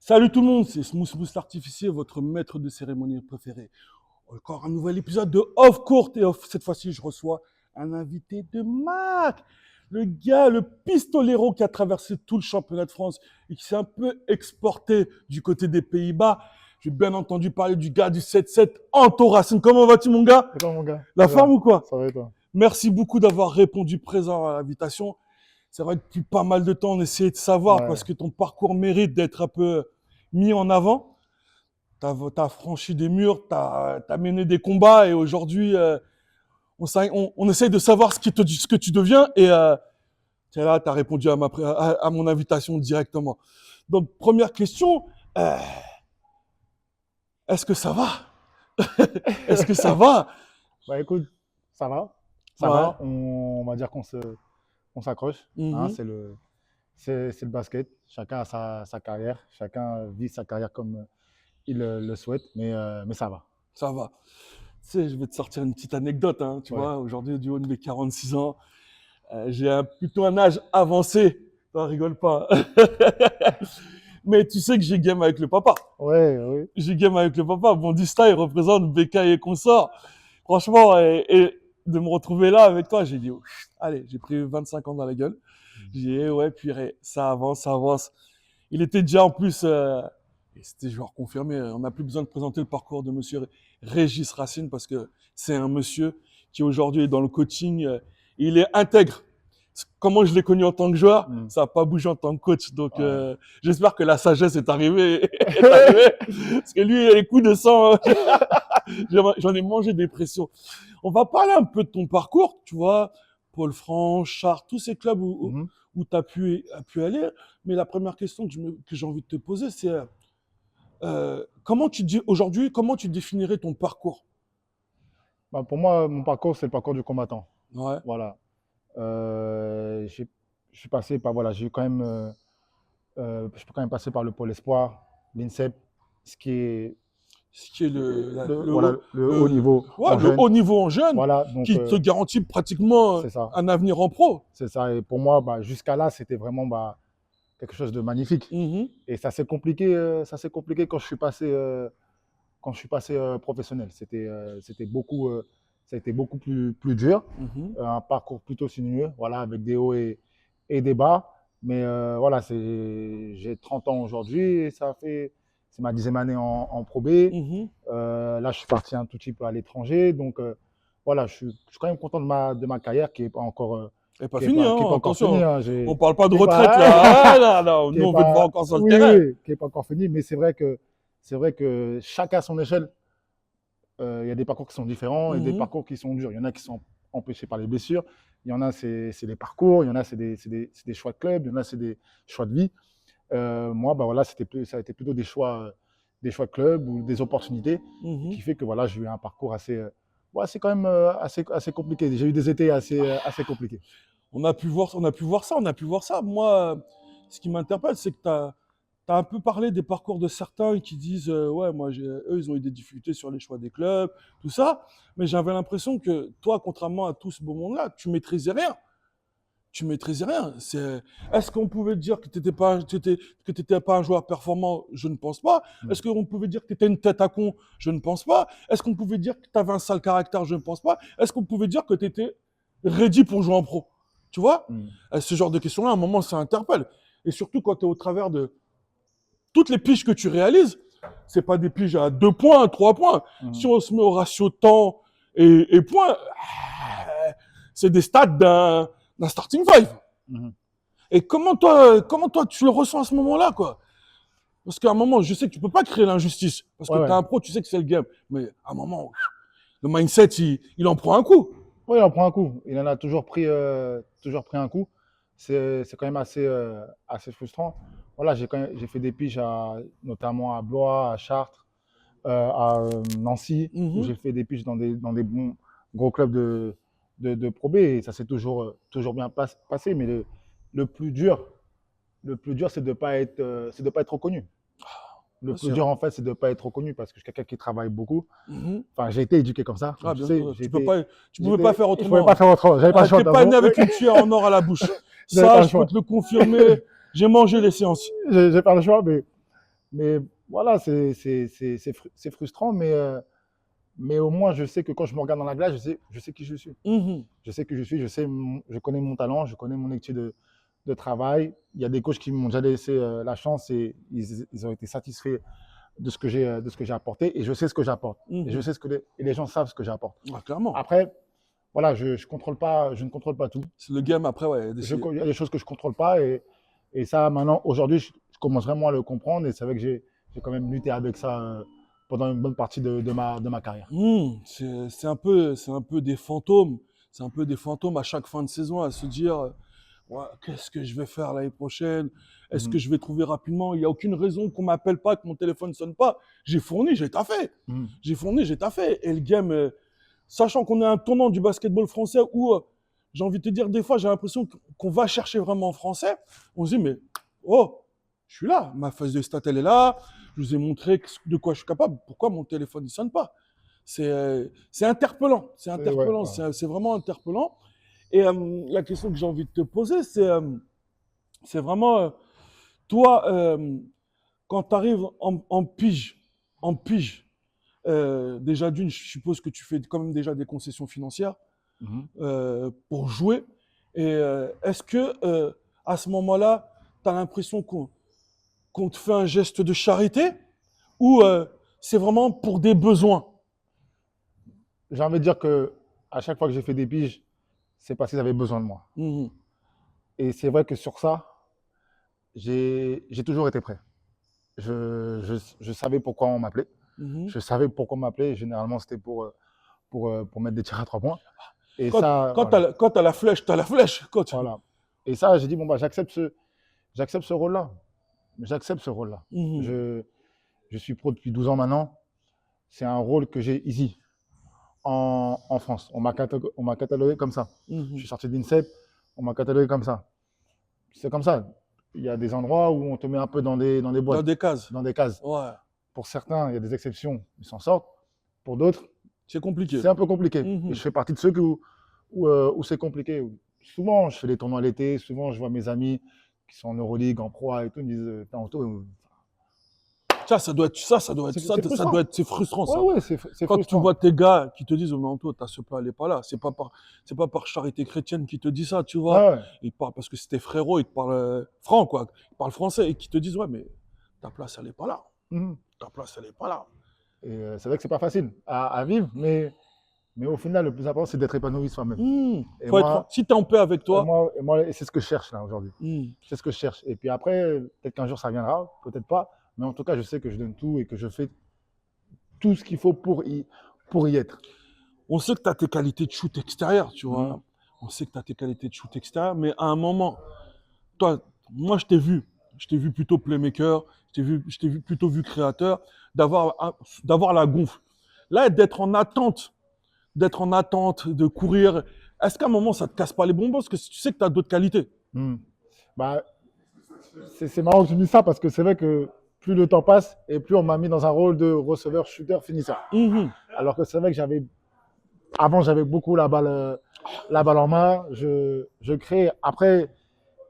Salut tout le monde, c'est Smooth Smooth l'artificier, votre maître de cérémonie préféré. Encore un nouvel épisode de Off Court et cette fois-ci je reçois un invité de Mac. Le gars, le pistolero qui a traversé tout le championnat de France et qui s'est un peu exporté du côté des Pays-Bas. J'ai bien entendu parler du gars du 7-7, Anto Racine. Comment vas-tu mon gars? C'est quoi mon gars? La forme ou quoi? Ça va et toi? Merci beaucoup d'avoir répondu présent à l'invitation. C'est vrai que depuis pas mal de temps, on essayait de savoir Ouais. parce que ton parcours mérite d'être un peu mis en avant. Tu as franchi des murs, tu as mené des combats et aujourd'hui, on essaye de savoir ce que tu deviens et tu as répondu à mon invitation directement. Donc, première question, euh, est-ce que ça va? Est-ce que ça va? Bah écoute, ça va. Ça Ouais. va. On va dire on s'accroche. Hein, Mhm. c'est le basket. Chacun a sa carrière. Chacun vit sa carrière comme il le souhaite. Mais ça va. Ça va. Tu sais, je vais te sortir une petite anecdote. Hein, tu Ouais. vois, aujourd'hui, du haut de mes 46 ans, j'ai plutôt un âge avancé. Toi, rigole pas. Mais tu sais que j'ai game avec le papa. Ouais, oui. J'ai game avec le papa. Bondista, il représente BK et consort. Franchement, et de me retrouver là avec toi, j'ai dit, oh, allez, j'ai pris 25 ans dans la gueule. J'ai dit, ouais, puis ça avance, ça avance. Il était déjà en plus, et c'était joueur confirmé, on n'a plus besoin de présenter le parcours de monsieur Régis Racine parce que c'est un monsieur qui aujourd'hui est dans le coaching, il est intègre. Comment je l'ai connu en tant que joueur, ça n'a pas bougé en tant que coach. Donc, Ouais. j'espère que la sagesse est arrivée. Est arrivée parce que lui, les coups de sang, j'en ai mangé des pressions. On va parler un peu de ton parcours, tu vois, Paul France, Chartres, tous ces clubs Mhm. où tu as pu aller. Mais la première question que j'ai envie de te poser, c'est comment tu dis aujourd'hui, comment tu définirais ton parcours? Bah, pour moi, mon parcours, c'est le parcours du combattant. Ouais. Voilà. Je suis passé par, voilà, j'ai quand même, je suis quand même passé par le Pôle Espoir, l'INSEP, ce qui est Ce qui est le voilà, haut, le haut niveau ouais, en le jeune. haut niveau en jeune Voilà, donc qui te garantit pratiquement c'est ça. un avenir en pro. C'est ça. Et pour moi, bah, jusqu'à là, c'était vraiment quelque chose de magnifique. Mhm, Et ça s'est compliqué quand je suis passé professionnel. Ça a été beaucoup plus dur. mhm. Un parcours plutôt sinueux, voilà, avec des hauts et des bas. Mais voilà, j'ai 30 ans aujourd'hui et c'est ma 10e année en Pro B. Mhm. Là, je suis parti un tout petit peu à l'étranger. Donc, voilà, je suis quand même content de ma carrière qui n'est pas encore, Et pas fini, qui est hein, pas encore finie. attention. Hein. On parle pas de Qui est retraite pas, là. Ah, là, là, qui nous, est on veut te voir pas, encore sur le oui, terrain. oui, qui est pas encore fini. Mais c'est vrai que chacun à son échelle, il y a des parcours qui sont différents et des Mhm. parcours qui sont durs. Il y en a qui sont empêchés par les blessures. Il y en a, c'est des parcours. Il y en a, c'est des choix de club. Il y en a, c'est des choix de vie. Moi, bah, voilà, ça a été plutôt des choix de club ou des opportunités Mhm. qui fait que voilà, j'ai eu un parcours assez, ouais, c'est quand même assez compliqué. J'ai eu des étés assez compliqués. On a pu voir, on a pu voir ça, on a pu voir ça. Moi, ce qui m'interpelle, c'est que tu as un peu parlé des parcours de certains qui disent ouais, moi, eux, ils ont eu des difficultés sur les choix des clubs, tout ça. Mais j'avais l'impression que toi, contrairement à tout ce beau monde-là, tu maîtrisais rien. Tu maîtrisais rien. Est-ce qu'on pouvait dire que tu n'étais pas un joueur performant? Je ne pense pas. Est-ce qu'on pouvait dire que tu étais une tête à con? Je ne pense pas. Est-ce qu'on pouvait dire que tu avais un sale caractère? Je ne pense pas. Est-ce qu'on pouvait dire que tu étais ready pour jouer en pro? Tu vois? Mm. Ce genre de questions-là, à un moment, ça interpelle. Et surtout quand tu es au travers de toutes les piges que tu réalises, c'est pas des piges à 2 points, 3 points. Mm. Si on se met au ratio temps et points, c'est des stats d'un starting five. Mm. Et comment toi, tu le ressens à ce moment-là, quoi? Parce qu'à un moment, je sais que tu peux pas créer l'injustice. Parce que Ouais, tu es ouais. un pro, tu sais que c'est le game. Mais à un moment, le mindset, il en prend un coup. Oui, il en prend un coup. Il en a toujours pris un coup. C'est quand même assez frustrant. Voilà, j'ai fait des piges notamment à Blois, à Chartres, à Nancy, où Mhm. j'ai fait des piges dans des bons gros clubs de Pro B et ça s'est toujours bien passé. Mais le plus dur, c'est de pas être reconnu. Le Bien plus sûr. dur, en fait, c'est de ne pas être reconnu parce que je suis quelqu'un qui travaille beaucoup. Mhm. Enfin, j'ai été éduqué comme ça. Ah, Donc, tu bien sais, sûr. Tu pouvais pas faire je ne pouvais autrement. pas faire autrement. J'avais pas le choix. T'es pas né Oui, avec une cuillère en or à la bouche. j'avais Ça, pas le je peux choix. te le confirmer. J'ai mangé les séances. J'ai pas le choix, Mais voilà, c'est frustrant, mais au moins, je sais que quand je me regarde dans la glace, je sais qui je suis. Mhm. Je sais qui je suis, je connais mon talent, je connais mon éthique de travail. Il y a des coachs qui m'ont déjà laissé la chance et ils ont été satisfaits de ce que j'ai apporté et je sais ce que j'apporte. Et je Mhm. sais et les gens savent ce que j'apporte. Ah, clairement. Après, voilà, je ne contrôle pas tout. C'est le game après, ouais. Il y a des choses que je ne contrôle pas et ça, maintenant, aujourd'hui, je commence vraiment à le comprendre et c'est vrai que j'ai quand même lutté avec ça pendant une bonne partie de ma carrière. C'est un peu des fantômes. C'est un peu des fantômes à chaque fin de saison à se dire ouais, qu'est-ce que je vais faire l'année prochaine? Est-ce que Mhm. je vais trouver rapidement? Il n'y a aucune raison qu'on m'appelle pas, que mon téléphone ne sonne pas. J'ai fourni, j'ai taffé. Mhm. J'ai fourni, j'ai taffé. Et le game, sachant qu'on est un tournant du basketball français où, j'ai envie de te dire, des fois, j'ai l'impression qu'on va chercher vraiment en français. On se dit, mais oh, je suis là. Ma phase de stat, elle est là. Je vous ai montré de quoi je suis capable. Pourquoi mon téléphone ne sonne pas? C'est interpellant. C'est Ouais, interpellant. voilà. C'est vraiment interpellant. Et la question que j'ai envie de te poser, c'est vraiment, toi, quand tu arrives en pige, déjà d'une, je suppose que tu fais quand même déjà des concessions financières Mhm. pour jouer. Et est-ce que à ce moment-là, tu as l'impression qu'on te fait un geste de charité ou c'est vraiment pour des besoins? J'ai envie de dire que à chaque fois que j'ai fait des piges, c'est parce qu'ils avaient besoin de moi. Mhm, Et c'est vrai que sur ça, j'ai toujours été prêt. Je savais pourquoi on m'appelait. mhm. Je savais pourquoi on m'appelait. Généralement, c'était pour mettre des tirs à 3 points. Et Quand, ça, quand voilà. tu as la flèche, tu as la flèche. Voilà. Et ça, j'ai dit, bon, bah, j'accepte ce rôle-là. J'accepte ce rôle-là. Mhm, Je, je suis pro depuis 12 ans maintenant. C'est un rôle que j'ai ici, en France. On m'a catalogué comme ça. Je mhm. suis sorti d'INSEP, on m'a catalogué comme ça. C'est comme ça. Il y a des endroits où on te met un peu dans des Dans boîtes, des cases. dans des cases. Ouais, Pour certains, il y a des exceptions, ils s'en sortent. Pour d'autres, c'est compliqué. c'est un peu compliqué. Et Mhm. je fais partie de ceux où c'est compliqué. Souvent, je fais des tournois l'été, souvent, je vois mes amis qui sont en Euroleague, en Pro A et tout, ils me disent, Putain, Anto, Ça frustrant. doit être, c'est frustrant Ouais, ça. ouais, c'est Quand tu frustrant. vois tes gars qui te disent, oh, mais Anto, t'as ce plat, elle est pas là. C'est pas par charité chrétienne qui te dit ça, tu Ouais, vois. ouais. Ils te parlent parce que c'est tes frérots, ils te parlent franc, quoi. Ils parlent français et qui te disent, ouais, mais ta place, elle est pas là. Mhm. Ta place, elle est pas là. Et c'est vrai que c'est pas facile à vivre, mais au final, le plus important, c'est d'être épanoui soi-même. Et Faut être, moi, si t'es en paix avec toi, et c'est ce que je cherche là aujourd'hui. hmm, C'est ce que je cherche. Et puis après, peut-être qu'un jour ça viendra, peut-être pas. Mais en tout cas, je sais que je donne tout et que je fais tout ce qu'il faut pour y être. on sait que tu as tes qualités de shoot extérieur, tu Mhm. vois. On sait que tu as tes qualités de shoot extérieur, mais à un moment, toi, moi, je t'ai vu plutôt playmaker, je t'ai vu plutôt vu créateur, d'avoir la gonfle. Là, d'être en attente, de courir. Est-ce qu'à un moment, ça te casse pas les bonbons parce que tu sais que tu as d'autres qualités? Mhm. Bah, c'est marrant que tu me dises ça parce que c'est vrai que plus le temps passe et plus on m'a mis dans un rôle de receveur, shooter, finisseur. Mhm, Alors que c'est vrai que avant, j'avais beaucoup la balle en main. Je crée. Après,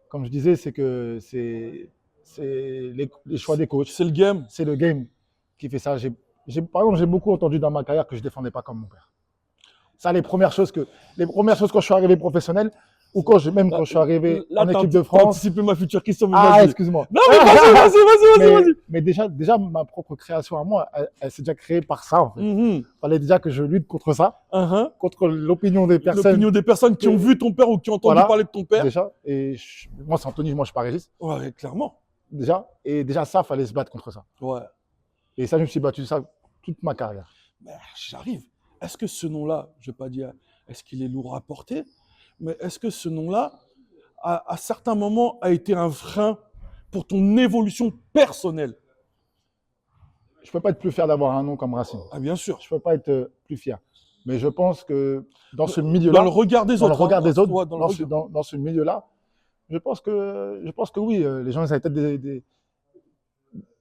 comme je disais, c'est que c'est les choix des coachs. c'est le game. C'est le game qui fait ça. Par exemple, j'ai beaucoup entendu dans ma carrière que je ne défendais pas comme mon père. Ça, les premières choses quand je suis arrivé professionnel, ou même Là, quand je suis arrivé là en tu équipe de as France. anticipé ma future question, mais Ah, vas-y. excuse-moi. Non, mais vas-y. Mais déjà, ma propre création à moi, elle s'est déjà créée par ça, en fait. Mhm, Il fallait déjà que je lutte contre ça, uhum. contre l'opinion des personnes. L'opinion des personnes qui ont vu ton père ou qui ont entendu Voilà, parler de ton père. déjà. Et moi, c'est Anthony, moi, je suis pas Régis, Ouais, clairement. déjà. Et déjà, ça, fallait se battre contre ça. Ouais. Et ça, je me suis battu ça toute ma carrière. Mais j'arrive. Est-ce que ce nom-là, je ne vais pas dire, est-ce qu'il est lourd à porter, mais est-ce que ce nom-là, à certains moments, a été un frein pour ton évolution personnelle? Je peux pas être plus fier d'avoir un nom comme Racine. Ah, bien sûr. Je peux pas être plus fier. Mais je pense que dans ce Dans le milieu-là, regard des dans le autres. regard Hein. des autres, Ouais, dans le regard. dans ce milieu-là, je pense que oui, les gens ils avaient peut-être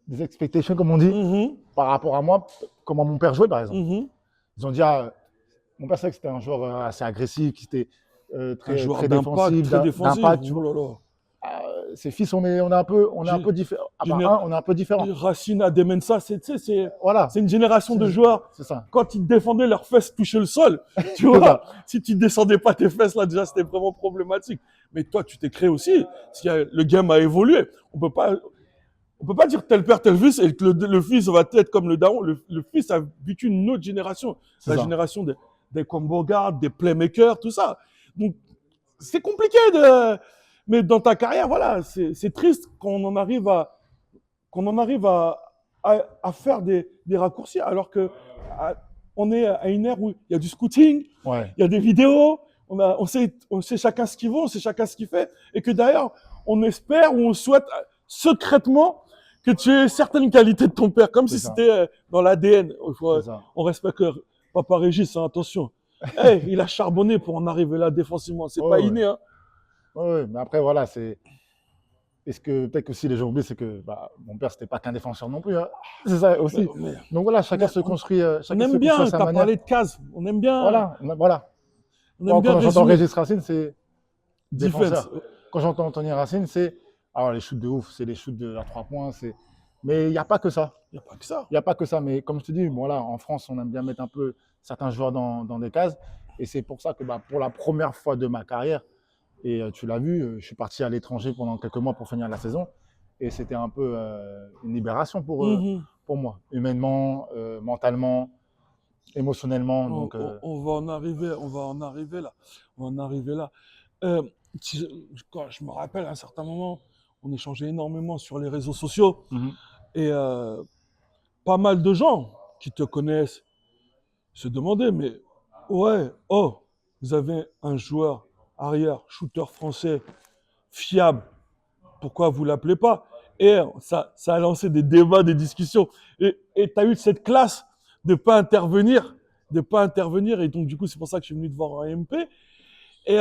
des expectations, comme on dit, Mhm, par rapport à moi, comment mon père jouait, par exemple. mhm. Ils ont dit, ah, mon père, c'est que c'était un joueur assez agressif, qui était Un joueur très d'impact, défensif, très défensif. d'impact. Oh là là. ses fils, on est un peu différents. À part Géné- un, on est un peu différents. Racine à Demensa, tu sais, Voilà, c'est une génération de joueurs. c'est ça. Quand ils défendaient leurs fesses touchaient le sol, tu C'est vois, ça. si tu descendais pas tes fesses là, déjà c'était vraiment problématique. Mais toi, tu t'es créé aussi, parce que le game a évolué. On peut pas dire tel père, tel fils, et que le fils va être comme le daron. Le fils a vécu une autre génération, C'est la ça. génération des combo guards, des playmakers, tout ça. Donc c'est compliqué de. Mais dans ta carrière, voilà, c'est triste qu'on en arrive à faire des raccourcis, alors que on est à une ère où il y a du scouting, Ouais, il y a des vidéos, on sait chacun ce qu'il vaut, on sait chacun ce qu'il fait, et que d'ailleurs, on espère ou on souhaite secrètement que tu aies certaines qualités de ton père, comme c'est si ça. c'était dans l'ADN. C'est ça. On respecte Papa Régis, hein, attention. Hey, il a charbonné pour en arriver là défensivement, c'est Ouais, pas ouais. inné. Hein. Ouais, ouais. Mais après, voilà, c'est. Est-ce que peut-être que aussi les gens oublient, c'est que mon père, c'était pas qu'un défenseur non plus. Hein. C'est ça aussi. Mais Donc voilà, on, chacun se construit, on chacun se aime construit à bien, sa tu as manière. parlé de cases, Voilà, voilà. on aime Moi, bien quand j'entends résumer. Régis Racine, c'est Defense. défenseur. Quand j'entends Anthony Racine, c'est alors les shoots de ouf, c'est les shoots à 3 points. Mais il n'y a pas que ça. Il n'y a pas que ça. Il n'y a pas que ça. Mais comme je te dis, bon, là, en France, on aime bien mettre un peu certains joueurs dans des cases. Et c'est pour ça que pour la première fois de ma carrière, et tu l'as vu, je suis parti à l'étranger pendant quelques mois pour finir la saison. Et c'était un peu une libération pour moi, humainement, mentalement, émotionnellement. Donc, On va en arriver, on va en arriver là. On va en arriver là. Euh, Quand je me rappelle à un certain moment, on échangeait énormément sur les réseaux sociaux et pas mal de gens qui te connaissent se demandaient, mais ouais, oh, vous avez un joueur arrière, shooter français, fiable, pourquoi vous l'appelez pas? Et ça a lancé des débats, des discussions. Et tu as eu cette classe de pas intervenir, de pas intervenir. Et donc, du coup, c'est pour ça que je suis venu te voir en MP. Et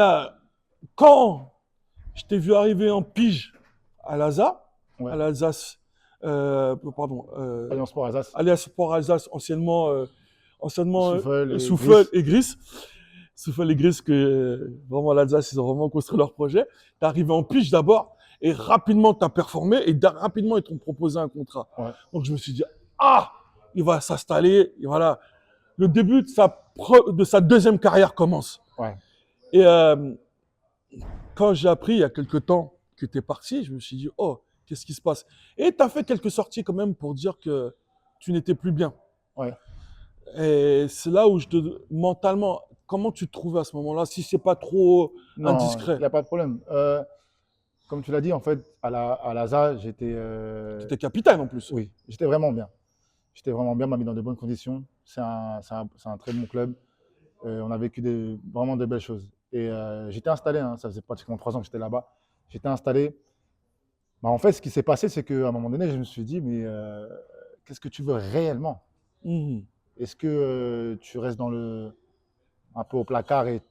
quand je t'ai vu arriver en pige à l'ASA, ouais. à l'Alsace, pardon, Alliance Sport Alsace, Alliance Sport Alsace, anciennement Souffle et Souffle Gris. et Gris. Souffle et Gris, que vraiment l'Alsace, ils ont vraiment construit leur projet. Tu es arrivé en pige d'abord, et rapidement, tu as performé, et rapidement, ils t'ont proposé un contrat. Ouais. Donc, je me suis dit, ah, il va s'installer, et voilà. Le début de sa deuxième carrière commence. Ouais. Et quand j'ai appris il y a quelques temps que tu es parti, je me suis dit, oh, qu'est-ce qui se passe? Et tu as fait quelques sorties quand même pour dire que tu n'étais plus bien. Ouais. Et c'est là où mentalement, comment tu te trouvais à ce moment-là, si c'est pas trop Non, indiscret? il n'y a pas de problème. Comme tu l'as dit, en fait, à l'ASA, j'étais. Tu étais capitaine en plus. Oui, j'étais vraiment bien. J'étais vraiment bien, m'a mis dans de bonnes conditions. C'est un très bon club. On a vécu vraiment de belles choses. Et j'étais installé, hein, ça faisait pratiquement 3 ans que j'étais là-bas. J'étais installé. En fait, ce qui s'est passé, c'est qu'à un moment donné, je me suis dit, mais qu'est-ce que tu veux réellement? Est-ce que tu restes un peu au placard et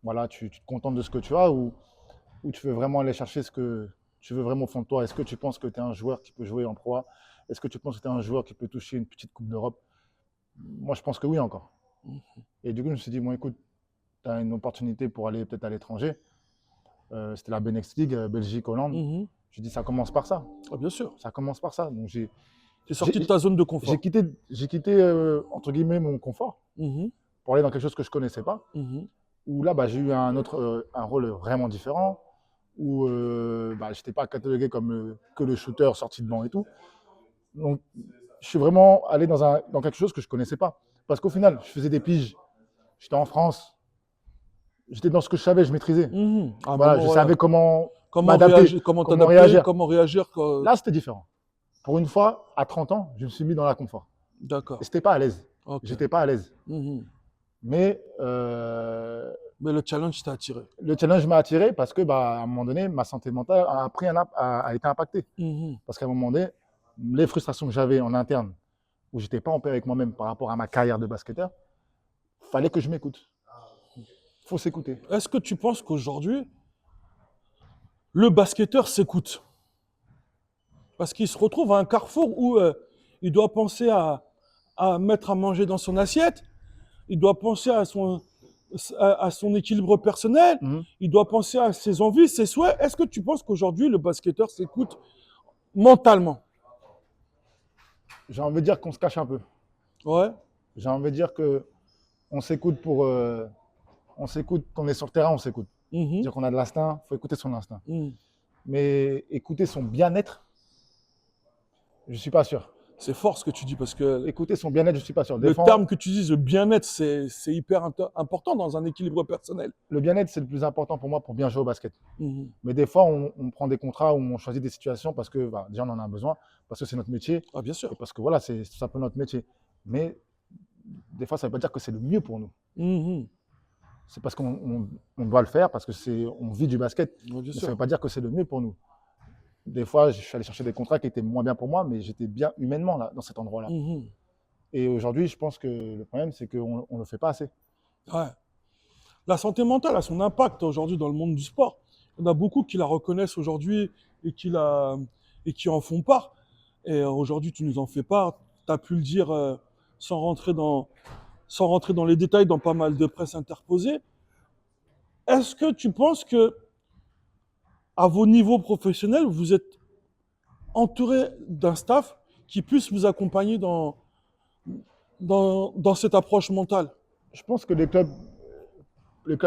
voilà, tu te contentes de ce que tu as ou tu veux vraiment aller chercher ce que tu veux vraiment au fond de toi? Est-ce que tu penses que tu es un joueur qui peut jouer en Pro A? Est-ce que tu penses que tu es un joueur qui peut toucher une petite Coupe d'Europe? Moi, je pense que oui encore. Et du coup, je me suis dit, bon, écoute, tu as une opportunité pour aller peut-être à l'étranger. C'était la Benelux League, Belgique, Hollande. Je dis, ça commence par ça. Ah, bien sûr. Ça commence par ça. Donc, tu es sorti de ta zone de confort. J'ai quitté entre guillemets, mon confort pour aller dans quelque chose que je ne connaissais pas. Où là, j'ai eu un rôle vraiment différent, où je n'étais pas catalogué comme que le shooter sorti de banc et tout. Donc, je suis vraiment allé dans quelque chose que je ne connaissais pas. Parce qu'au final, je faisais des piges. J'étais en France. J'étais dans ce que je savais, je maîtrisais. Voilà, je savais comment m'adapter, comment réagir. Là, c'était différent. Pour une fois, à 30 ans, je me suis mis dans la confort. D'accord. Et je n'étais pas à l'aise. Okay. J'étais pas à l'aise. Mais le challenge t'a attiré. Le challenge m'a attiré parce que, à un moment donné, ma santé mentale a été impactée. Parce qu'à un moment donné, les frustrations que j'avais en interne, où j'étais pas en paix avec moi-même par rapport à ma carrière de basketteur, fallait que je m'écoute. Faut s'écouter. Est-ce que tu penses qu'aujourd'hui, le basketteur s'écoute? Parce qu'il se retrouve à un carrefour où il doit penser à mettre à manger dans son assiette, il doit penser à à son équilibre personnel, Mhm. il doit penser à ses envies, ses souhaits. Est-ce que tu penses qu'aujourd'hui, le basketteur s'écoute mentalement? J'ai envie de dire qu'on se cache un peu. Ouais. J'ai envie de dire que on s'écoute pour, on s'écoute quand on est sur le terrain, on s'écoute. Mhm. Dire qu'on a de l'instinct, il faut écouter son instinct. Mhm. Mais écouter son bien-être, je ne suis pas sûr. C'est fort ce que tu dis parce que Écouter son bien-être, je ne suis pas sûr. Des le fois, terme que tu dises, le bien-être, c'est hyper important dans un équilibre personnel. le bien-être, c'est le plus important pour moi pour bien jouer au basket. Mhm. Mais des fois, on prend des contrats où on choisit des situations parce que bah, déjà, on en a besoin, parce que c'est notre métier Ah, bien sûr. et parce que voilà, c'est tout simplement notre métier. Mais des fois, ça ne veut pas dire que c'est le mieux pour nous. Mhm. C'est parce qu'on on doit le faire, parce que on vit du basket. Ouais, bien Mais ça ne sûr. veut pas dire que c'est le mieux pour nous. Des fois, je suis allé chercher des contrats qui étaient moins bien pour moi, mais j'étais bien humainement là, dans cet endroit-là. Mhm. Et aujourd'hui, je pense que le problème, c'est qu'on ne le fait pas assez. Ouais. La santé mentale a son impact aujourd'hui dans le monde du sport. Il y en a beaucoup qui la reconnaissent aujourd'hui et et qui en font part. Et aujourd'hui, tu nous en fais part. Tu as pu le dire sans sans rentrer dans les détails dans pas mal de presse interposée. Est-ce que tu penses que à vos niveaux professionnels, vous êtes entouré d'un staff qui puisse vous accompagner dans cette approche mentale? Je pense que les clubs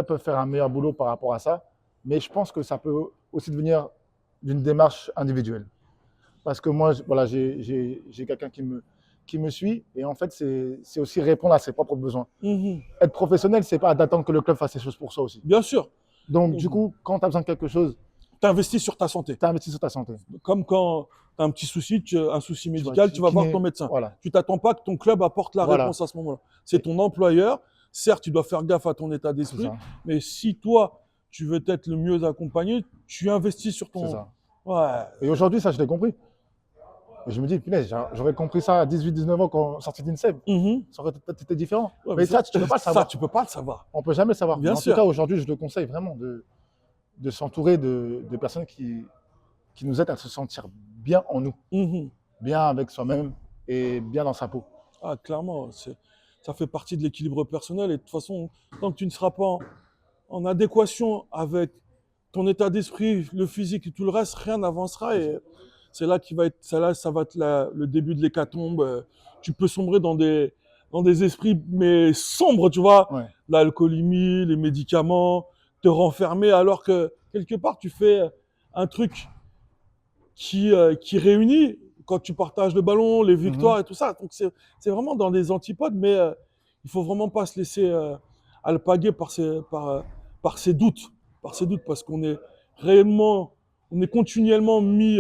peuvent faire un meilleur boulot par rapport à ça, mais je pense que ça peut aussi devenir d'une démarche individuelle. Parce que moi, voilà, j'ai quelqu'un qui me suit, et en fait, c'est aussi répondre à ses propres besoins. Mhm. Être professionnel, c'est pas d'attendre que le club fasse les choses pour soi aussi. Bien sûr. Donc, du Mhm. coup, quand tu as besoin de quelque chose, Tu investis sur ta santé. tu investis sur ta santé. Comme quand tu as un petit souci, un souci Tu vois, médical, tu vas voir ton kiné, médecin. voilà. Tu t'attends pas que ton club apporte la Voilà, réponse à ce moment-là. C'est ton employeur. Certes, tu dois faire gaffe à ton état c'est d'esprit, ça, mais si toi, tu veux être le mieux accompagné, tu investis sur c'est ton. ça. Ouais. Et aujourd'hui, ça, je l'ai compris. Et je me dis, punaise, j'aurais compris ça à 18-19 ans quand sorti d'INSEP. Mhm. Ça aurait peut-être été différent. Ouais, Mais ça, tu ne peux pas le ça, savoir. tu peux pas le savoir. On ne peut jamais le savoir. Bien Mais en tout sûr. cas, aujourd'hui, je le conseille vraiment de s'entourer de personnes qui nous aident à se sentir bien en nous, Mhm. bien avec soi-même et bien dans sa peau. Ah, clairement, ça fait partie de l'équilibre personnel. Et de toute façon, tant que tu ne seras pas en adéquation avec ton état d'esprit, le physique et tout le reste, rien n'avancera. Et c'est là ça va être le début de l'hécatombe. Tu peux sombrer dans des esprits, mais sombres, tu vois. Ouais. L'alcoolémie, les médicaments, te renfermer, alors que quelque part, tu fais un truc qui réunit quand tu partages le ballon, les Mhm. victoires et tout ça. Donc c'est vraiment dans des antipodes, mais il faut vraiment pas se laisser alpaguer par ses doutes, parce qu'on est réellement, on est continuellement mis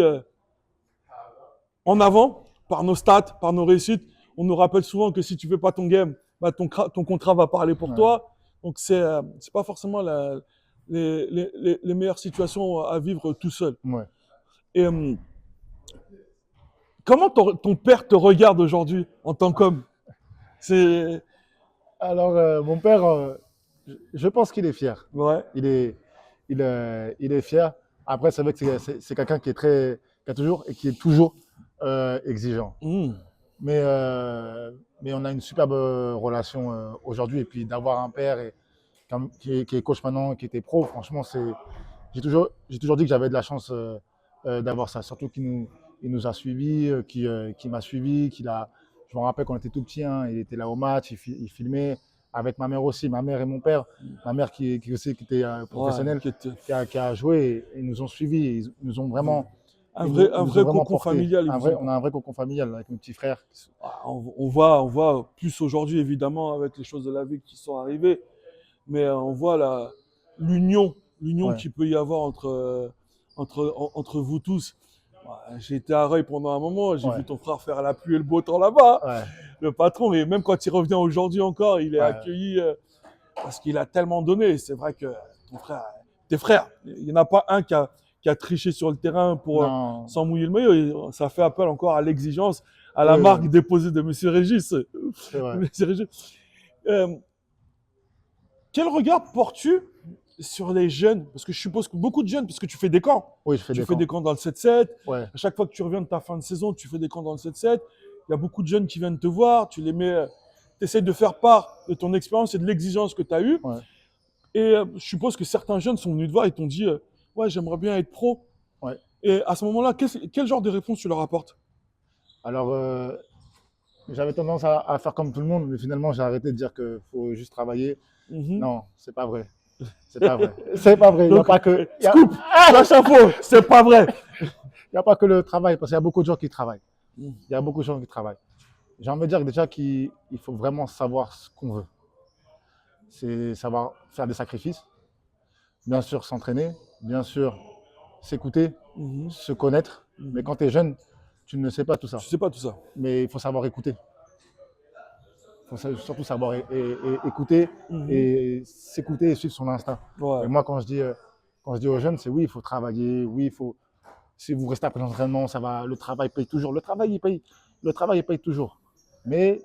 en avant par nos stats, par nos réussites. On nous rappelle souvent que si tu fais pas ton game, bah ton contrat va parler pour Ouais. toi. Donc c'est pas forcément les meilleures situations à vivre tout seul. Ouais. Et comment ton père te regarde aujourd'hui en tant qu'homme? C'est Alors, mon père, je pense qu'il est fier. ouais. Il est, il est fier. Après, c'est vrai que c'est quelqu'un qui a toujours et qui est toujours exigeant. Mmh. Mais on a une superbe relation aujourd'hui. Et puis d'avoir un père qui est coach maintenant, qui était pro, franchement, j'ai toujours dit que j'avais de la chance d'avoir ça. Surtout il nous a suivis, qui m'a suivi, je me rappelle quand on était tout petit, hein, il était là au match, il filmait. Avec ma mère aussi, ma mère et mon père. Ma mère qui aussi qui était Ouais, professionnelle, qui était qui a joué, et ils nous ont suivis. Ils nous ont vraiment, un ils nous ont vrai vraiment cocon porté. familial, il vous a. On a un vrai cocon familial avec mes petits frères. Ah, on voit plus aujourd'hui évidemment avec les choses de la vie qui sont arrivées, mais on voit l'union Ouais, qu'il peut y avoir entre vous tous. Ouais, j'ai été à Reuil pendant un moment, j'ai ouais, vu ton frère faire la pluie et le beau temps là-bas, ouais, le patron, et même quand il revient aujourd'hui encore, il est ouais. accueilli parce qu'il a tellement donné. C'est vrai que ton frère, tes frères, il n'y en a pas un qui a triché sur le terrain pour Non, sans mouiller le maillot. Et ça fait appel encore à l'exigence, à la oui, marque oui, déposée de Monsieur Régis. c'est vrai. Monsieur Régis. Euh, quel regard portes-tu sur les jeunes? Parce que je suppose que beaucoup de jeunes, parce que tu fais des camps. Oui, je fais Tu des fais des camps. camps dans le 7-7. Ouais, À chaque fois que tu reviens de ta fin de saison, tu fais des camps dans le 7-7. Il y a beaucoup de jeunes qui viennent te voir. Tu les mets, tu essaies de faire part de ton expérience et de l'exigence que tu as eue. ouais. Et je suppose que certains jeunes sont venus te voir et t'ont dit ouais, j'aimerais bien être pro. Ouais. Et à ce moment-là, quel genre de réponse tu leur apportes? Alors, j'avais tendance à faire comme tout le monde, mais finalement, j'ai arrêté de dire qu'il faut juste travailler. Mhm. Non, c'est pas vrai. C'est pas vrai. C'est pas vrai. Il n'y a Donc, pas que, scoop, flash info, c'est pas vrai. il y a pas que le travail, parce qu'il y a beaucoup de gens qui travaillent. Mhm. Il y a beaucoup de gens qui travaillent. J'ai envie de dire déjà qu'il faut vraiment savoir ce qu'on veut. C'est savoir faire des sacrifices, bien sûr s'entraîner, bien sûr s'écouter, Mhm. se connaître. Mais quand tu es jeune, tu ne sais pas tout ça. Tu sais pas tout ça. Mais il faut savoir écouter. Il faut surtout savoir écouter Mhm. et s'écouter et suivre son instinct. Ouais. Et moi, quand je dis aux jeunes, c'est oui, il faut travailler, oui, il faut. Si vous restez après l'entraînement, ça va. Le travail paye toujours. Le travail, il paye. Le travail, il paye toujours. Mais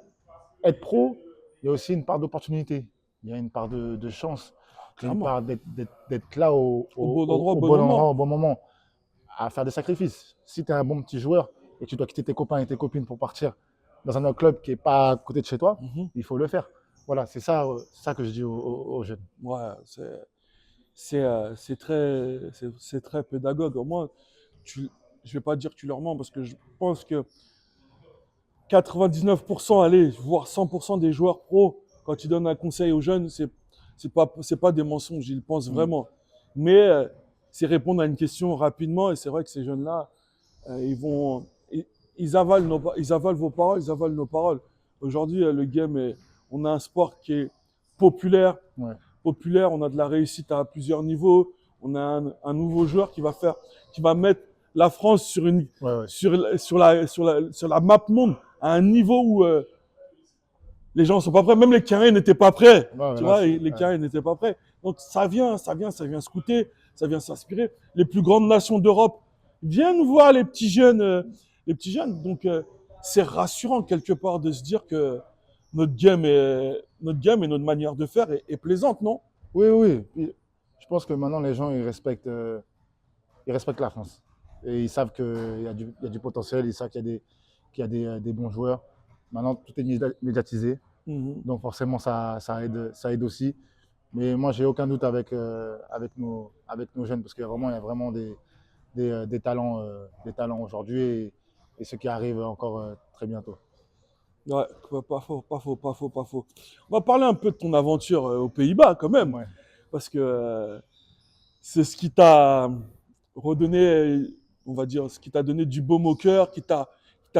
être pro, il y a aussi une part d'opportunité. Il y a une part de chance. Il y a une Clairement. part d'être là Au bon endroit, au au bon bon endroit, moment. au bon moment, à faire des sacrifices. Si tu es un bon petit joueur et tu dois quitter tes copains et tes copines pour partir dans un autre club qui n'est pas à côté de chez toi, Mhm. il faut le faire. Voilà, c'est ça que je dis aux jeunes. Ouais, c'est très pédagogue. Au moins, je vais pas dire que tu leur mens parce que je pense que 99%, allez, voire 100% des joueurs pros, quand ils donnent un conseil aux jeunes, c'est pas des mensonges, ils le pensent Mm. vraiment. Mais c'est répondre à une question rapidement et c'est vrai que ces jeunes-là, ils vont, ils avalent vos paroles, ils avalent nos paroles. Aujourd'hui, on a un sport qui est populaire, Ouais, on a de la réussite à plusieurs niveaux, on a un nouveau joueur qui va mettre la France ouais, ouais. sur la map monde à un niveau où les gens sont pas prêts. Même les Carrés n'étaient pas prêts. Ouais, Tu là, vois, les Carrés n'étaient pas prêts. Donc ça vient scouter, ça vient s'inspirer. Les plus grandes nations d'Europe viennent voir les petits jeunes, Donc c'est rassurant quelque part de se dire que notre game et notre manière de faire est plaisante, non? oui, oui. Puis, je pense que maintenant, les gens, ils respectent la France. Et ils savent qu'il y a du potentiel, ils savent qu'il y a des bons joueurs. Maintenant, tout est médiatisé. Mhm. Donc forcément, ça aide aussi. Mais moi, j'ai aucun doute avec nos jeunes, parce il y a vraiment des talents aujourd'hui et ceux qui arrivent encore très bientôt. Ouais, pas faux, pas faux, pas faux, pas faux. On va parler un peu de ton aventure aux Pays-Bas quand même, Ouais. parce que c'est ce qui t'a redonné, on va dire, ce qui t'a donné du baume au cœur, qui t'a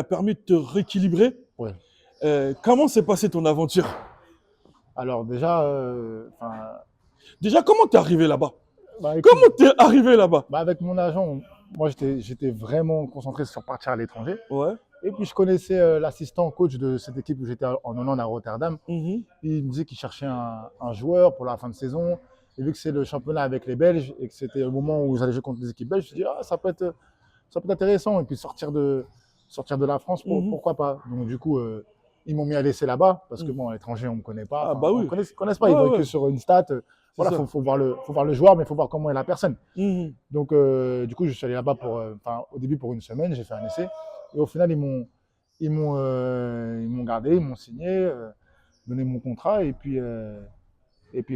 permis de te rééquilibrer. Ouais. Comment s'est passée ton aventure? Alors déjà, Déjà, comment t'es arrivé là-bas? bah, écoute, Comment t'es arrivé là-bas? bah, avec mon agent, moi j'étais vraiment concentré sur partir à l'étranger. Ouais. Et puis je connaissais l'assistant coach de cette équipe où j'étais en Hollande à Rotterdam. Mhm. Il me disait qu'il cherchait un joueur pour la fin de saison. Et vu que c'est le championnat avec les Belges et que c'était le moment où j'allais jouer contre les équipes belges, je me suis dit, ah, ça peut être intéressant. Et puis sortir de la France, Mhm. pourquoi pas. Donc du coup, ils m'ont mis à l'essai là-bas parce que Mhm. bon, à l'étranger, on ne me connaît pas. Ah Enfin, bah on ne oui. connaissent pas, ils Ouais, voient que ouais, sur une stat. c'est Voilà, ça. faut voir le joueur, mais il faut voir comment est la personne. Mhm. Donc du coup, je suis allé là-bas au début pour une semaine, j'ai fait un essai. Et au final, ils m'ont gardé, ils m'ont signé, donné mon contrat. Et puis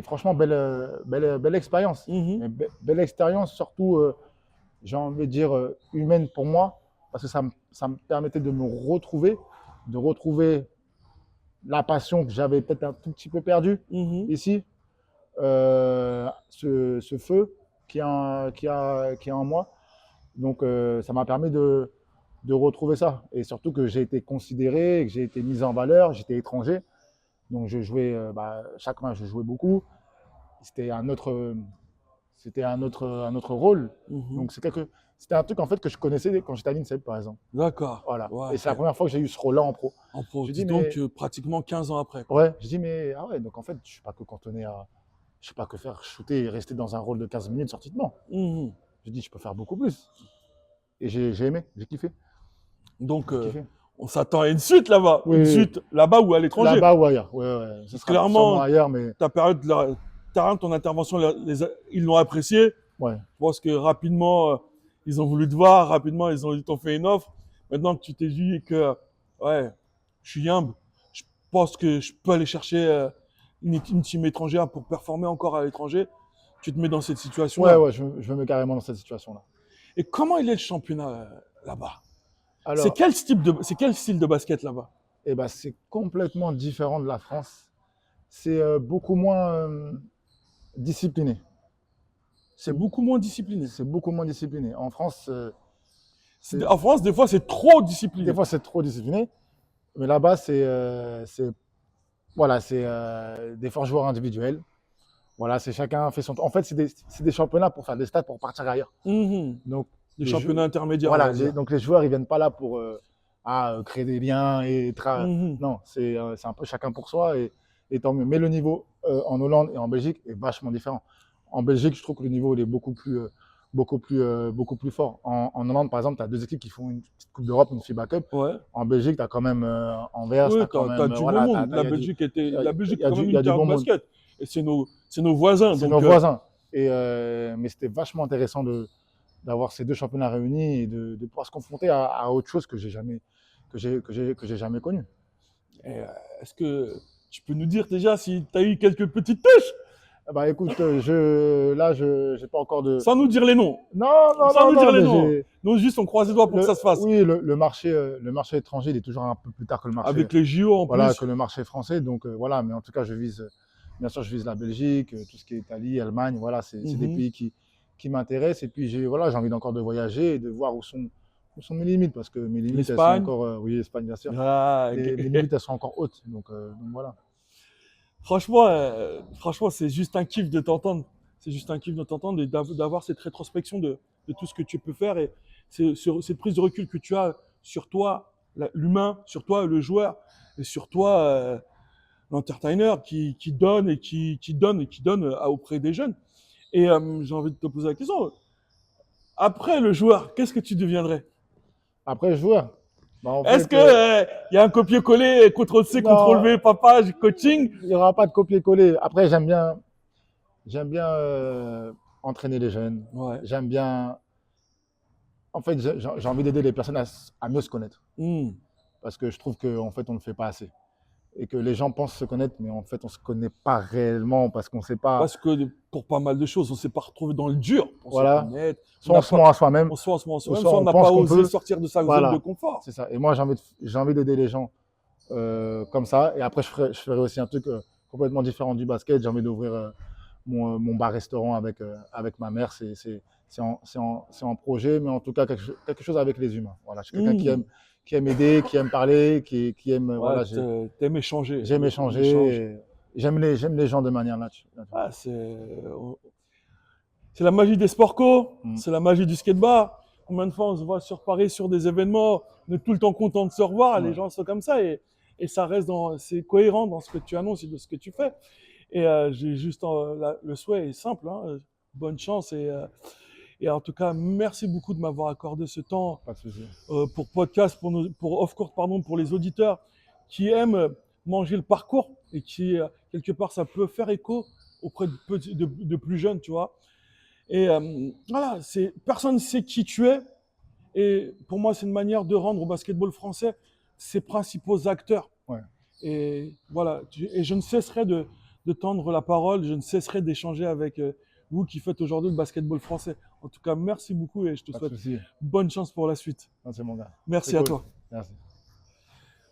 franchement, belle expérience. Mhm. Mais belle expérience, surtout, j'ai envie de dire, humaine pour moi, parce que ça me permettait de retrouver la passion que j'avais peut-être un tout petit peu perdue Mhm. ici, ce feu qui est en moi. Donc ça m'a permis de retrouver ça. Et surtout que j'ai été considéré, que j'ai été mis en valeur, j'étais étranger. Donc je jouais, chaque match, je jouais beaucoup. C'était un autre rôle. Mhm. Donc c'était un truc en fait que je connaissais quand j'étais à l'INSEP par exemple. D'accord. Voilà. Ouais, Et c'est la première fois que j'ai eu ce rôle-là en pro. en pro. Je Dis dis donc mais pratiquement 15 ans après, quoi. ouais, je dis mais ah ouais, donc en fait, je suis pas que cantonné à je sais pas que faire shooter et rester dans un rôle de 15 minutes sorti de banc. Mhm. Je dis je peux faire beaucoup plus. Et j'ai aimé, j'ai kiffé, Donc, j'ai kiffé. on s'attend à une suite là-bas. Une Oui, suite là-bas ou à l'étranger. là-bas ou ailleurs. Ouais, ouais, ce sera sûrement Clairement, ailleurs, mais ton intervention, ils l'ont apprécié. ouais. Je pense que rapidement, ils ont voulu te voir. Rapidement, ils t'ont fait une offre. Maintenant que tu t'es dit que, ouais, je suis humble, je pense que je peux aller chercher une team étrangère pour performer encore à l'étranger, tu te mets dans cette Ouais, situation-là. ouais, je me mets carrément dans cette situation-là. Et comment il est le championnat là-bas? Alors, C'est quel style de basket là-bas? eh ben, c'est complètement différent de la France. C'est beaucoup moins discipliné. C'est C'est beaucoup moins discipliné. c'est beaucoup moins discipliné. En France, c'est En France, des fois, c'est trop des discipliné. fois c'est trop discipliné, mais là-bas c'est voilà, c'est des forts joueurs individuels. Voilà, c'est chacun fait son. En fait, c'est des championnats pour faire des stats pour partir ailleurs. Mhm. Donc Les les championnats jeux, intermédiaires, on voilà, va dire. donc les joueurs ils viennent pas là pour créer des liens et Mhm. non, c'est un peu chacun pour soi et tant mieux. Mais le niveau en Hollande et en Belgique est vachement différent. En Belgique, je trouve que le niveau il est beaucoup plus fort. En Hollande, par exemple, tu as deux équipes qui font une petite Coupe d'Europe, une FIBA Cup. Ouais. En Belgique, tu as quand même Anvers, tu Oui, as quand t'as même du beau voilà, monde. il y a du, La Belgique est quand même il y une a du terre de bon monde. basket. Et c'est nos voisins. C'est Donc, nos voisins. Mais c'était vachement intéressant d'avoir ces deux championnats réunis et de pouvoir se confronter à autre chose que j'ai jamais connu. est-ce que tu peux nous dire déjà si tu as eu quelques petites touches? Ah bah écoute, je j'ai pas encore de. Sans nous dire les noms. Non, non, Sans non, nous dire non, les mais noms. Nous, juste, on croise les doigts pour que ça se fasse. oui, le marché étranger, il est toujours un peu plus tard que le marché, Avec les JO en voilà, plus. que le marché français. Donc voilà, mais en tout cas, bien sûr, je vise la Belgique, tout ce qui est Italie, Allemagne. Voilà, c'est des Mhm. pays qui m'intéressent. Et puis voilà, j'ai envie encore de voyager et de voir où sont mes limites, parce que mes limites, elles sont L'Espagne. encore, oui, Espagne, bien sûr. Ah, ok. Mes limites, elles sont encore hautes. Donc voilà. Franchement, c'est juste un kiff de t'entendre. C'est juste un kiff de t'entendre et d'avoir cette rétrospection de tout ce que tu peux faire et cette prise de recul que tu as sur toi, l'humain, sur toi, le joueur, et sur toi, l'entertainer qui donne et qui donne et qui donne auprès des jeunes. Et j'ai envie de te poser la question. Après le joueur, qu'est-ce que tu deviendrais? Après, joueur, bah, en Est-ce fait, que y a un copier-coller, CTRL-C, non, CTRL-V, papa, coaching? il n'y aura pas de copier-coller. Après, j'aime bien entraîner les jeunes. Ouais. J'aime bien. En fait, j'ai envie d'aider les personnes à mieux se connaître. Hmm. Parce que je trouve qu'en fait, on ne le fait pas assez. Et que les gens pensent se connaître, mais en fait, on ne se connaît pas réellement parce qu'on ne sait pas. Parce que pour pas mal de choses, on s'est pas retrouvé dans le dur pour se Voilà. connaître. Soit on se ment à soi-même, On se ment à soi-même, soit soit on on n'a pense pas qu'on osé peut. sortir de sa zone de Voilà. confort. C'est ça. Et moi, j'ai envie d'aider les gens comme ça. Et après, je ferai aussi un truc complètement différent du basket. J'ai envie d'ouvrir mon bar-restaurant avec ma mère. C'est en projet, mais en tout cas, quelque chose avec les humains. Voilà. Je suis quelqu'un Hmm. qui aime aider, qui aime parler, qui aime. Ouais, Voilà, t'aimes échanger. j'aime L'échange. échanger. Et j'aime les gens de manière naturelle. Ah, c'est la magie des sports co, Mm. c'est la magie du skatebar. Combien de fois on se voit sur Paris sur des événements, on est tout le temps content de se revoir, les Ouais. gens sont comme ça et ça reste c'est cohérent dans ce que tu annonces et de ce que tu fais. Et j'ai juste le souhait est simple, hein, bonne chance et en tout cas merci beaucoup de m'avoir accordé ce temps Pas de souci. pour podcast, pour off-court, pardon, pour les auditeurs qui aiment manger le parcours et qui quelque part ça peut faire écho auprès de plus jeunes, tu vois. Et voilà, personne ne sait qui tu es. Et pour moi, c'est une manière de rendre au basketball français ses principaux acteurs. Ouais. Et voilà, et je ne cesserai de tendre la parole, je ne cesserai d'échanger avec vous qui faites aujourd'hui le basketball français. En tout cas, merci beaucoup et je te Pas de souhaite souci. bonne chance pour la suite. Non, c'est mon gars. Merci C'est à cool. toi. Merci.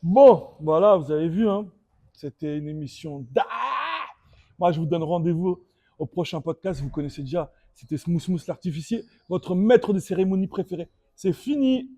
Bon, voilà, vous avez vu, hein, c'était une émission. Moi, je vous donne rendez-vous au prochain podcast. Vous connaissez déjà, c'était Smooth Smooth l'artificier, votre maître de cérémonie préféré. C'est fini.